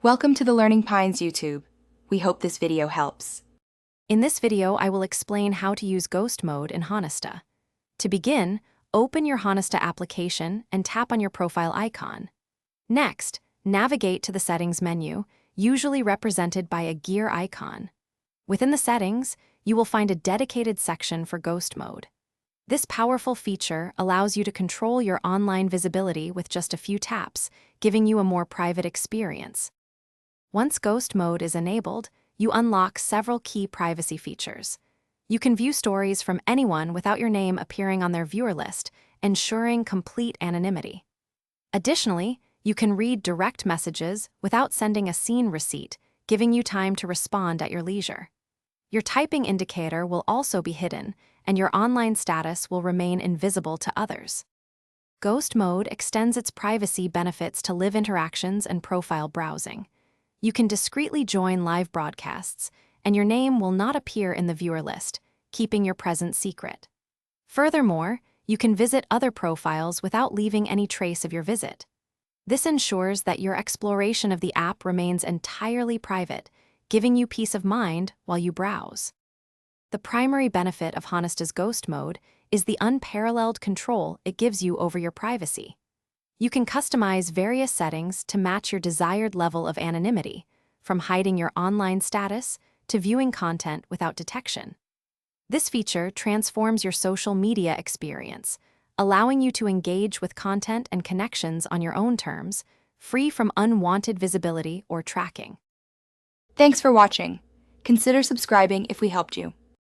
Welcome to the Learning Pines YouTube. We hope this video helps. In this video, I will explain how to use ghost mode in HONISTA. To begin, open your HONISTA application and tap on your profile icon. Next, navigate to the Settings menu, usually represented by a gear icon. Within the settings, you will find a dedicated section for ghost mode. This powerful feature allows you to control your online visibility with just a few taps, giving you a more private experience. Once ghost mode is enabled, you unlock several key privacy features. You can view stories from anyone without your name appearing on their viewer list, ensuring complete anonymity. Additionally, you can read direct messages without sending a scene receipt, giving you time to respond at your leisure. Your typing indicator will also be hidden, and your online status will remain invisible to others. Ghost mode extends its privacy benefits to live interactions and profile browsing. You can discreetly join live broadcasts, and your name will not appear in the viewer list, keeping your presence secret. Furthermore, you can visit other profiles without leaving any trace of your visit. This ensures that your exploration of the app remains entirely private, giving you peace of mind while you browse. The primary benefit of HONISTA's ghost mode is the unparalleled control it gives you over your privacy. You can customize various settings to match your desired level of anonymity, from hiding your online status to viewing content without detection. This feature transforms your social media experience, allowing you to engage with content and connections on your own terms, free from unwanted visibility or tracking. Thanks for watching. Consider subscribing if we helped you.